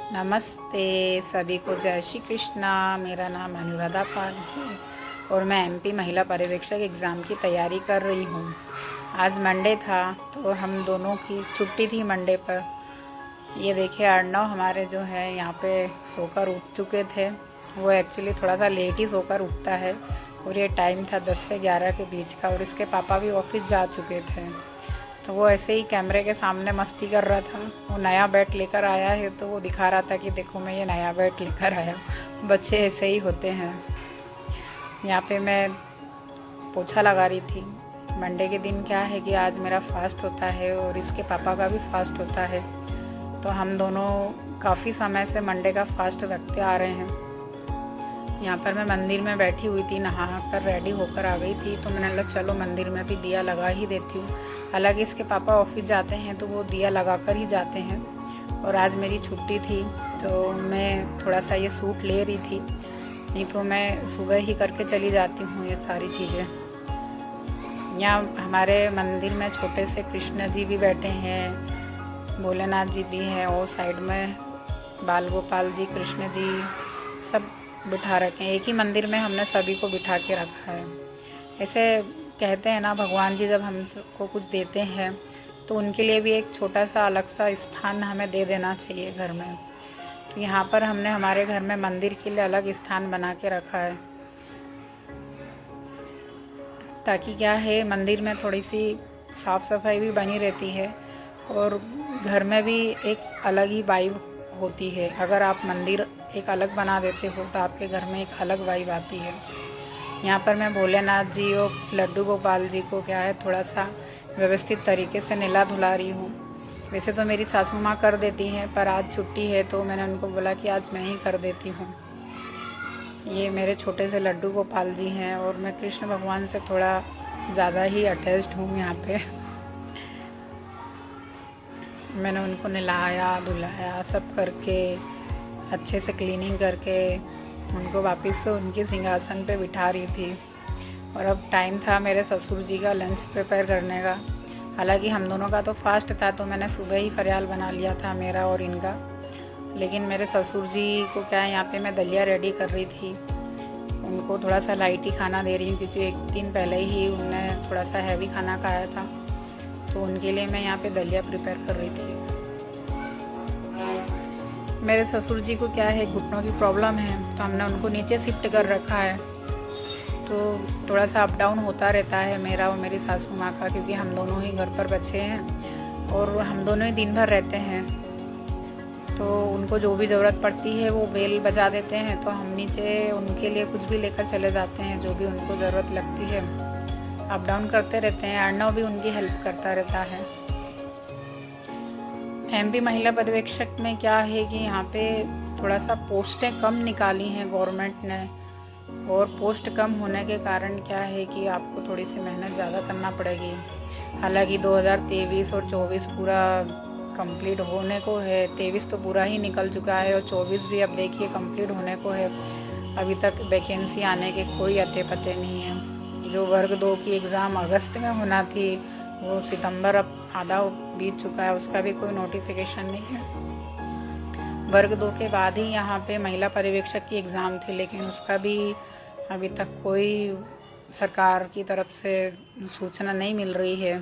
नमस्ते सभी को, जय श्री कृष्णा। मेरा नाम अनुराधा पाल है और मैं एमपी महिला पर्यवेक्षक एग्ज़ाम की तैयारी कर रही हूँ। आज मंडे था तो हम दोनों की छुट्टी थी मंडे पर। ये देखिए अर्णव हमारे जो है यहाँ पे सोकर उठ चुके थे। वो एक्चुअली थोड़ा सा लेट ही सोकर उठता है और ये टाइम था 10 से 11 के बीच का और इसके पापा भी ऑफिस जा चुके थे। तो वो ऐसे ही कैमरे के सामने मस्ती कर रहा था। वो नया बैट लेकर आया है तो वो दिखा रहा था कि देखो मैं ये नया बैट लेकर आया हूँ। बच्चे ऐसे ही होते हैं। यहाँ पे मैं पोछा लगा रही थी। मंडे के दिन क्या है कि आज मेरा फास्ट होता है और इसके पापा का भी फास्ट होता है, तो हम दोनों काफ़ी समय से मंडे का फास्ट रखते आ रहे हैं। यहाँ पर मैं मंदिर में बैठी हुई थी, नहा कर रेडी होकर आ गई थी, तो मैंने कहा चलो मंदिर में भी दिया लगा ही देती हूँ। हालांकि इसके पापा ऑफिस जाते हैं तो वो दिया लगा कर ही जाते हैं और आज मेरी छुट्टी थी तो मैं थोड़ा सा ये सूट ले रही थी, नहीं तो मैं सुबह ही करके चली जाती हूँ ये सारी चीज़ें। यहाँ हमारे मंदिर में छोटे से कृष्ण जी भी बैठे हैं, भोलेनाथ जी भी हैं और साइड में बाल गोपाल जी, कृष्ण जी सब बिठा रखे हैं। एक ही मंदिर में हमने सभी को बिठा के रखा है। ऐसे कहते हैं ना, भगवान जी जब हमको कुछ देते हैं तो उनके लिए भी एक छोटा सा अलग सा स्थान हमें दे देना चाहिए घर में। तो यहाँ पर हमने हमारे घर में मंदिर के लिए अलग स्थान बना के रखा है, ताकि क्या है मंदिर में थोड़ी सी साफ़ सफाई भी बनी रहती है और घर में भी एक अलग ही वाइब होती है। अगर आप मंदिर एक अलग बना देते हो तो आपके घर में एक अलग वाइब आती है। यहाँ पर मैं भोलेनाथ जी और लड्डू गोपाल जी को क्या है थोड़ा सा व्यवस्थित तरीके से नहला धुला रही हूँ। वैसे तो मेरी सासू माँ कर देती हैं, पर आज छुट्टी है तो मैंने उनको बोला कि आज मैं ही कर देती हूँ। ये मेरे छोटे से लड्डू गोपाल जी हैं और मैं कृष्ण भगवान से थोड़ा ज़्यादा ही अटैच्ड हूँ। यहाँ पे मैंने उनको नहलाया धुलाया सब करके अच्छे से क्लीनिंग करके उनको वापस से उनके सिंहासन पे बिठा रही थी। और अब टाइम था मेरे ससुर जी का लंच प्रिपेयर करने का। हालांकि हम दोनों का तो फास्ट था तो मैंने सुबह ही फरियाल बना लिया था मेरा और इनका, लेकिन मेरे ससुर जी को क्या है यहाँ पे मैं दलिया रेडी कर रही थी। उनको थोड़ा सा लाइट ही खाना दे रही हूँ क्योंकि एक दिन पहले ही उन्होंने थोड़ा सा हैवी खाना खाया था, तो उनके लिए मैं यहाँ पे दलिया प्रिपेयर कर रही थी। मेरे ससुर जी को क्या है घुटनों की प्रॉब्लम है, तो हमने उनको नीचे शिफ्ट कर रखा है, तो थोड़ा सा अप डाउन होता रहता है मेरा और मेरी सासू माँ का, क्योंकि हम दोनों ही घर पर बच्चे हैं और हम दोनों ही दिन भर रहते हैं। तो उनको जो भी ज़रूरत पड़ती है वो बेल बजा देते हैं, तो हम नीचे उनके लिए कुछ भी लेकर चले जाते हैं जो भी उनको ज़रूरत लगती है। अप डाउन करते रहते हैं। अर्णव भी उनकी हेल्प करता रहता है। एमपी महिला पर्यवेक्षक में क्या है कि यहाँ पे थोड़ा सा पोस्टें कम निकाली हैं गवर्नमेंट ने, और पोस्ट कम होने के कारण क्या है कि आपको थोड़ी सी मेहनत ज़्यादा करना पड़ेगी। हालांकि 2023 और 24 पूरा कंप्लीट होने को है। 23 तो पूरा ही निकल चुका है और 24 भी अब देखिए कंप्लीट होने को है। अभी तक वैकेंसी आने के कोई अते पते नहीं है। जो वर्ग 2 की एग्ज़ाम अगस्त में होना थी वो सितंबर अब आधा बीत चुका है, उसका भी कोई नोटिफिकेशन नहीं है। वर्ग 2 के बाद ही यहाँ पे महिला पर्यवेक्षक की एग्ज़ाम थी, लेकिन उसका भी अभी तक कोई सरकार की तरफ से सूचना नहीं मिल रही है।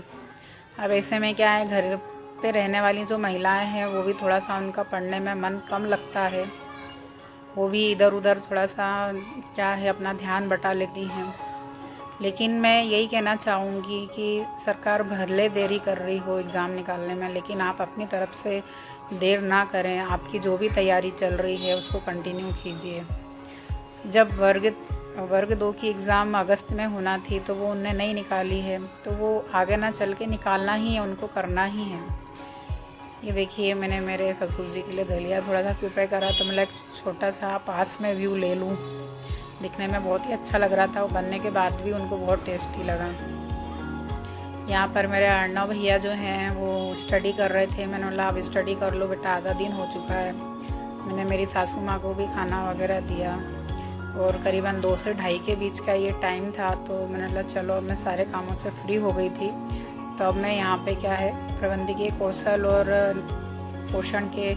अब ऐसे में क्या है, घर पे रहने वाली जो महिलाएं हैं वो भी थोड़ा सा उनका पढ़ने में मन कम लगता है। वो भी इधर उधर थोड़ा सा क्या है अपना ध्यान बटा लेती हैं। लेकिन मैं यही कहना चाहूँगी कि सरकार भले देरी कर रही हो एग्ज़ाम निकालने में, लेकिन आप अपनी तरफ से देर ना करें। आपकी जो भी तैयारी चल रही है उसको कंटिन्यू कीजिए। जब वर्ग 2 की एग्ज़ाम अगस्त में होना थी तो वो उनने नहीं निकाली है, तो वो आगे ना चल के निकालना ही है, उनको करना ही है। ये देखिए मैंने मेरे ससुर जी के लिए दलिया थोड़ा सा प्रिपेयर करा, तो मैं एक छोटा सा पास में व्यू ले लूँ। दिखने में बहुत ही अच्छा लग रहा था, वो बनने के बाद भी उनको बहुत टेस्टी लगा। यहाँ पर मेरे अर्णव भैया जो हैं वो स्टडी कर रहे थे। मैंने बोला आप स्टडी कर लो बेटा, आधा दिन हो चुका है। मैंने मेरी सासू माँ को भी खाना वगैरह दिया और करीबन 2 से 2:30 के बीच का ये टाइम था, तो मैंने बोला चलो अब मैं सारे कामों से फ्री हो गई थी, तो अब मैं यहाँ पे क्या है प्रबंधकीय कौशल और पोषण के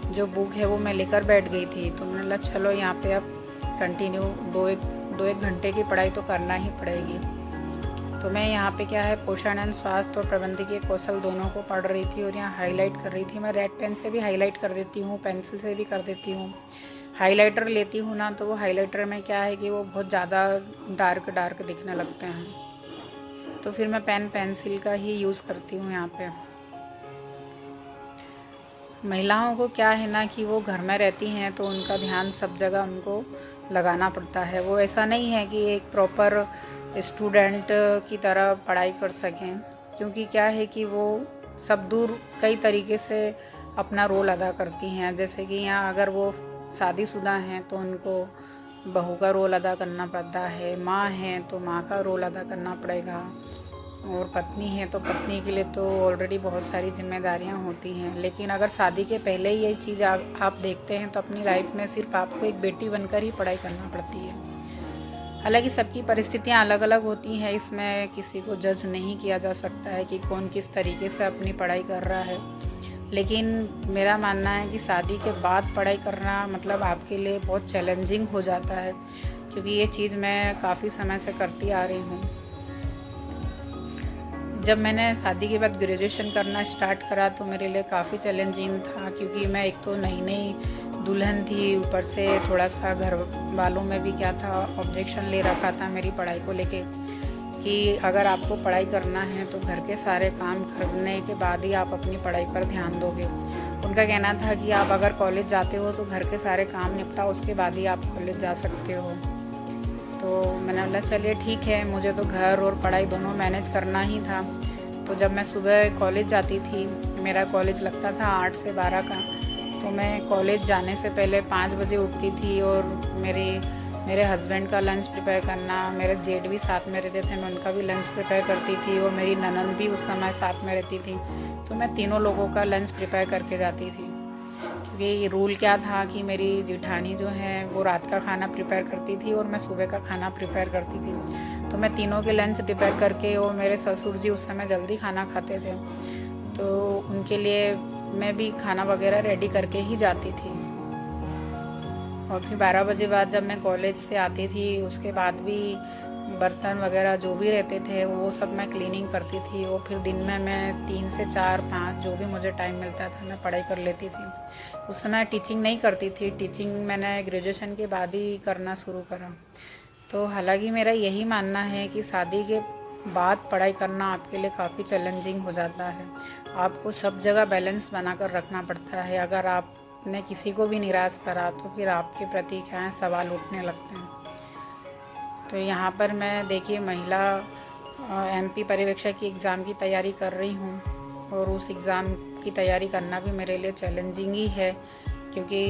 जो बुक है वो मैं लेकर बैठ गई थी, तो मैंने बोला चलो यहाँ पे अब कंटिन्यू दो एक घंटे की पढ़ाई तो करना ही पड़ेगी। तो मैं यहाँ पे क्या है पोषण एंड स्वास्थ्य और प्रबंधकीय कौशल दोनों को पढ़ रही थी और यहाँ हाईलाइट कर रही थी। मैं रेड पेन से भी हाईलाइट कर देती हूँ, पेंसिल से भी कर देती हूँ। हाइलाइटर लेती हूँ ना, तो वो हाइलाइटर में क्या है कि वो बहुत ज़्यादा डार्क दिखने लगते हैं, तो फिर मैं पेंसिल का ही यूज़ करती हूँ। यहाँ पे महिलाओं को क्या है ना कि वो घर में रहती हैं तो उनका ध्यान सब जगह उनको लगाना पड़ता है। वो ऐसा नहीं है कि एक प्रॉपर स्टूडेंट की तरह पढ़ाई कर सकें, क्योंकि क्या है कि वो सब दूर कई तरीके से अपना रोल अदा करती हैं। जैसे कि यहाँ अगर वो शादीशुदा हैं तो उनको बहू का रोल अदा करना पड़ता है, माँ हैं तो माँ का रोल अदा करना पड़ेगा, और पत्नी है तो पत्नी के लिए तो ऑलरेडी बहुत सारी जिम्मेदारियां होती हैं। लेकिन अगर शादी के पहले ही ये चीज़ आप देखते हैं तो अपनी लाइफ में सिर्फ आपको एक बेटी बनकर ही पढ़ाई करना पड़ती है। हालांकि सबकी परिस्थितियां अलग अलग होती हैं, इसमें किसी को जज नहीं किया जा सकता है कि कौन किस तरीके से अपनी पढ़ाई कर रहा है। लेकिन मेरा मानना है कि शादी के बाद पढ़ाई करना मतलब आपके लिए बहुत चैलेंजिंग हो जाता है, क्योंकि ये चीज़ मैं काफ़ी समय से करती आ रही हूँ। जब मैंने शादी के बाद ग्रेजुएशन करना स्टार्ट करा तो मेरे लिए काफ़ी चैलेंजिंग था, क्योंकि मैं एक तो नई दुल्हन थी, ऊपर से थोड़ा सा घर वालों में भी क्या था ऑब्जेक्शन ले रखा था मेरी पढ़ाई को लेके कि अगर आपको पढ़ाई करना है तो घर के सारे काम करने के बाद ही आप अपनी पढ़ाई पर ध्यान दोगे। उनका कहना था कि आप अगर कॉलेज जाते हो तो घर के सारे काम निपटाओ, उसके बाद ही आप कॉलेज जा सकते हो। तो मैंने बोला चलिए ठीक है, मुझे तो घर और पढ़ाई दोनों मैनेज करना ही था। तो जब मैं सुबह कॉलेज जाती थी, मेरा कॉलेज लगता था 8 से 12 का, तो मैं कॉलेज जाने से पहले 5 बजे उठती थी और मेरे हस्बैंड का लंच प्रिपेयर करना, मेरे जेठ भी साथ में रहते थे, मैं उनका भी लंच प्रिपेयर करती थी, और मेरी ननंद भी उस समय साथ में रहती थी। तो मैं तीनों लोगों का लंच प्रिपेयर करके जाती थी, क्योंकि रूल क्या था कि मेरी जेठानी जो है वो रात का खाना प्रिपेयर करती थी और मैं सुबह का खाना प्रिपेयर करती थी। तो मैं तीनों के लंच प्रिपेयर करके, और मेरे ससुर जी उस समय जल्दी खाना खाते थे, तो उनके लिए मैं भी खाना वगैरह रेडी करके ही जाती थी। और फिर 12 बजे बाद जब मैं कॉलेज से आती थी, उसके बाद भी बर्तन वगैरह जो भी रहते थे वो सब मैं क्लीनिंग करती थी, और फिर दिन में मैं 3 से 4 5 जो भी मुझे टाइम मिलता था मैं पढ़ाई कर लेती थी। उस समय टीचिंग नहीं करती थी, टीचिंग मैंने ग्रेजुएशन के बाद ही करना शुरू करा। तो हालांकि मेरा यही मानना है कि शादी के बाद पढ़ाई करना आपके लिए काफ़ी चैलेंजिंग हो जाता है। आपको सब जगह बैलेंस बनाकर रखना पड़ता है। अगर आपने किसी को भी निराश करा तो फिर आपके प्रति क्या है सवाल उठने लगते हैं। तो यहाँ पर मैं देखिए महिला एमपी पर्यवेक्षक की एग्ज़ाम की तैयारी कर रही हूँ, और उस एग्ज़ाम की तैयारी करना भी मेरे लिए चैलेंजिंग ही है, क्योंकि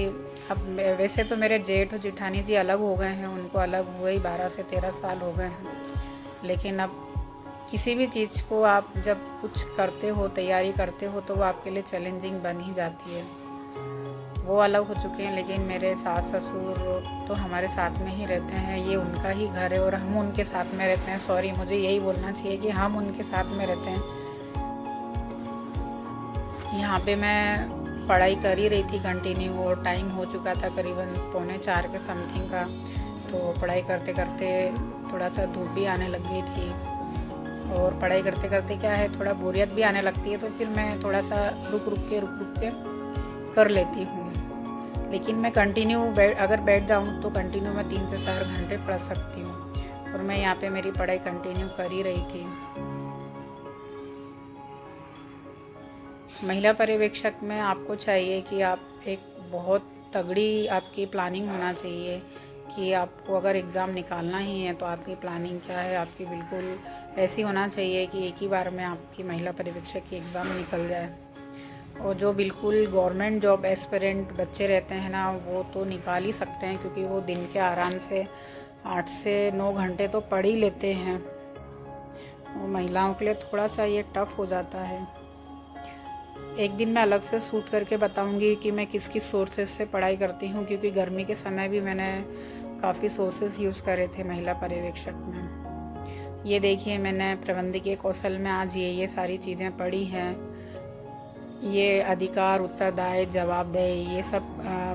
अब वैसे तो मेरे जेठ और जेठानी जी अलग हो गए हैं, उनको अलग हुए ही 12 से 13 साल हो गए हैं। लेकिन अब किसी भी चीज़ को आप जब कुछ करते हो, तैयारी करते हो, तो वो आपके लिए चैलेंजिंग बन ही जाती है। वो अलग हो चुके हैं, लेकिन मेरे सास ससुर तो हमारे साथ में ही रहते हैं। ये उनका ही घर है और हम उनके साथ में रहते हैं। सॉरी, मुझे यही बोलना चाहिए कि हम उनके साथ में रहते हैं। यहाँ पे मैं पढ़ाई कर ही रही थी कंटिन्यू, और टाइम हो चुका था करीबन 3:45 के समथिंग का। तो पढ़ाई करते करते थोड़ा सा धूप भी आने लग गई थी, और पढ़ाई करते करते क्या है थोड़ा बोरियत भी आने लगती है, तो फिर मैं थोड़ा सा रुक रुक के कर लेती हूँ। लेकिन मैं कंटिन्यू अगर बैठ जाऊँ तो कंटिन्यू मैं 3 से 4 घंटे पढ़ सकती हूँ, और मैं यहाँ पे मेरी पढ़ाई कंटिन्यू कर ही रही थी। महिला पर्यवेक्षक में आपको चाहिए कि आप एक बहुत तगड़ी आपकी प्लानिंग होना चाहिए कि आपको अगर एग्ज़ाम निकालना ही है तो आपकी प्लानिंग क्या है, आपकी बिल्कुल ऐसी होना चाहिए कि एक ही बार में आपकी महिला पर्यवेक्षक की एग्ज़ाम निकल जाए। और जो बिल्कुल गवर्नमेंट जॉब एस्पिरेंट बच्चे रहते हैं ना, वो तो निकाल ही सकते हैं, क्योंकि वो दिन के आराम से 8 से 9 घंटे तो पढ़ ही लेते हैं। वो महिलाओं के लिए थोड़ा सा ये टफ हो जाता है। एक दिन मैं अलग से शूट करके बताऊंगी कि मैं किस किस सोर्सेज से पढ़ाई करती हूँ, क्योंकि गर्मी के समय भी मैंने काफ़ी सोर्सेज यूज़ करे थे महिला पर्यवेक्षक में। ये देखिए, मैंने प्रबंधकीय कौशल में आज ये सारी चीज़ें पढ़ी हैं, ये अधिकार, उत्तरदायी, जवाबदेही, ये सब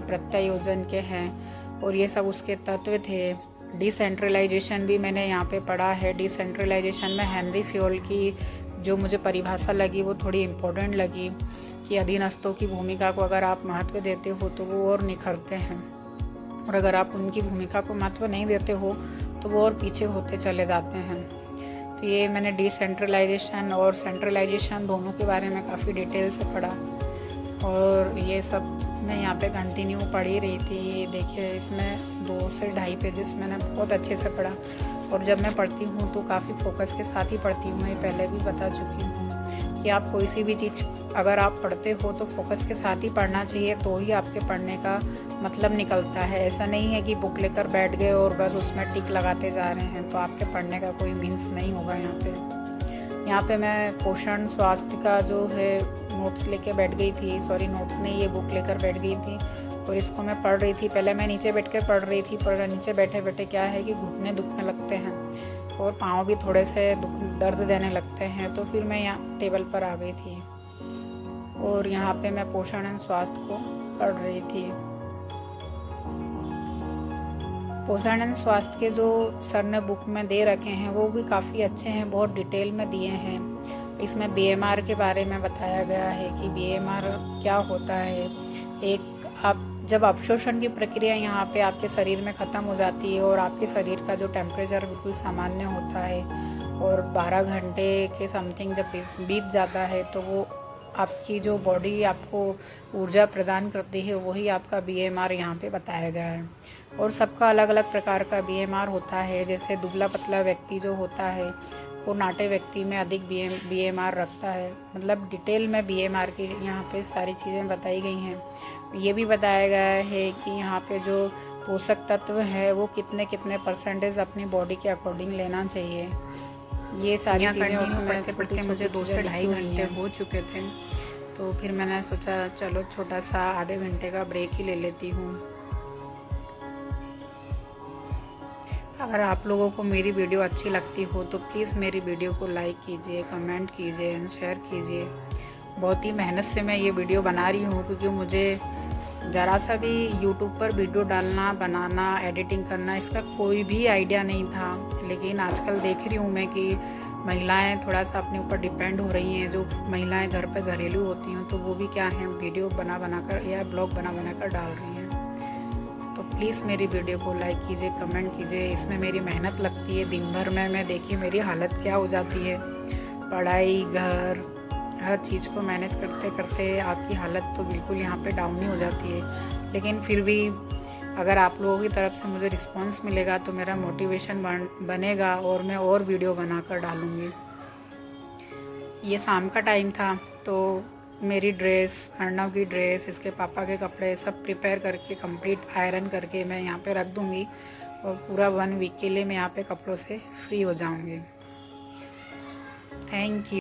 प्रत्यायोजन के हैं और ये सब उसके तत्व थे। डिसेंट्रलाइजेशन भी मैंने यहाँ पे पढ़ा है। डिसेंट्रलाइजेशन में हेनरी फ्योल की जो मुझे परिभाषा लगी वो थोड़ी इम्पोर्टेंट लगी कि अधीनस्थों की भूमिका को अगर आप महत्व देते हो तो वो और निखरते हैं, और अगर आप उनकी भूमिका को महत्व नहीं देते हो तो वो और पीछे होते चले जाते हैं। तो ये मैंने डिसेंट्रलाइजेशन और सेंट्रलाइजेशन दोनों के बारे में काफ़ी डिटेल से पढ़ा, और ये सब मैं यहाँ पे कंटिन्यू पढ़ ही रही थी। देखिए इसमें 2 से ढाई पेजेस मैंने बहुत अच्छे से पढ़ा, और जब मैं पढ़ती हूँ तो काफ़ी फोकस के साथ ही पढ़ती हूँ। मैं पहले भी बता चुकी हूँ कि आप कोई सी भी चीज़ अगर आप पढ़ते हो तो फोकस के साथ ही पढ़ना चाहिए, तो ही आपके पढ़ने का मतलब निकलता है। ऐसा नहीं है कि बुक लेकर बैठ गए और बस उसमें टिक लगाते जा रहे हैं, तो आपके पढ़ने का कोई मीन्स नहीं होगा। यहाँ पे मैं पोषण स्वास्थ्य का जो है नोट्स लेके बैठ गई थी, सॉरी नोट्स नहीं, ये बुक लेकर बैठ गई थी और इसको मैं पढ़ रही थी। पहले मैं नीचे बैठ कर पढ़ रही थी, पर नीचे बैठे बैठे क्या है कि घुटने दुखने लगते हैं और पाँव भी थोड़े से दर्द देने लगते हैं, तो फिर मैं यहाँ टेबल पर आ गई थी और यहाँ पे मैं पोषण एवं स्वास्थ्य को पढ़ रही थी। पोषण एवं स्वास्थ्य के जो सर ने बुक में दे रखे हैं वो भी काफ़ी अच्छे हैं, बहुत डिटेल में दिए हैं। इसमें बीएमआर के बारे में बताया गया है कि बीएमआर क्या होता है। एक आप जब अवशोषण की प्रक्रिया यहाँ पे आपके शरीर में ख़त्म हो जाती है और आपके शरीर का जो टेम्परेचर बिल्कुल सामान्य होता है और 12 घंटे के समथिंग जब बीत जाता है तो वो आपकी जो बॉडी आपको ऊर्जा प्रदान करती है, वही आपका बीएमआर यहाँ पे बताया गया है। और सबका अलग अलग प्रकार का बीएमआर होता है। जैसे दुबला पतला व्यक्ति जो होता है वो नाटे व्यक्ति में अधिक बीएमआर रखता है। मतलब डिटेल में बीएमआर की यहाँ पे सारी चीज़ें बताई गई हैं। ये भी बताया गया है कि यहाँ पे जो पोषक तत्व है वो कितने कितने परसेंटेज अपनी बॉडी के अकॉर्डिंग लेना चाहिए। ये सारी चीज़ें उसमें पढ़ते पढ़ते मुझे 2 से ढाई घंटे हो चुके थे, तो फिर मैंने सोचा चलो छोटा सा आधे घंटे का ब्रेक ही ले लेती हूँ। अगर आप लोगों को मेरी वीडियो अच्छी लगती हो तो प्लीज़ मेरी वीडियो को लाइक कीजिए, कमेंट कीजिए एंड शेयर कीजिए। बहुत ही मेहनत से मैं ये वीडियो बना रही हूँ क्योंकि मुझे ज़रा सा भी यूट्यूब पर वीडियो डालना, बनाना, एडिटिंग करना इसका कोई भी आइडिया नहीं था। लेकिन आजकल देख रही हूँ मैं कि महिलाएं थोड़ा सा अपने ऊपर डिपेंड हो रही हैं। जो महिलाएं घर पर घरेलू होती हैं तो वो भी क्या है वीडियो बना कर या ब्लॉग बना कर डाल रही हैं। तो प्लीज़ मेरी वीडियो को लाइक कीजिए, कमेंट कीजिए। इसमें मेरी मेहनत लगती है दिन भर में। मैं देखिए मेरी हालत क्या हो जाती है, पढ़ाई, घर, हर चीज़ को मैनेज करते करते आपकी हालत तो बिल्कुल यहाँ पे डाउन ही हो जाती है। लेकिन फिर भी अगर आप लोगों की तरफ से मुझे रिस्पांस मिलेगा तो मेरा मोटिवेशन बनेगा और मैं और वीडियो बनाकर डालूँगी। ये शाम का टाइम था तो मेरी ड्रेस, अर्णव की ड्रेस, इसके पापा के कपड़े सब प्रिपेयर करके कंप्लीट आयरन करके मैं यहाँ पे रख दूँगी और पूरा 1 वीक के लिए मैं यहाँ पे कपड़ों से फ्री हो जाऊँगी। Thank you.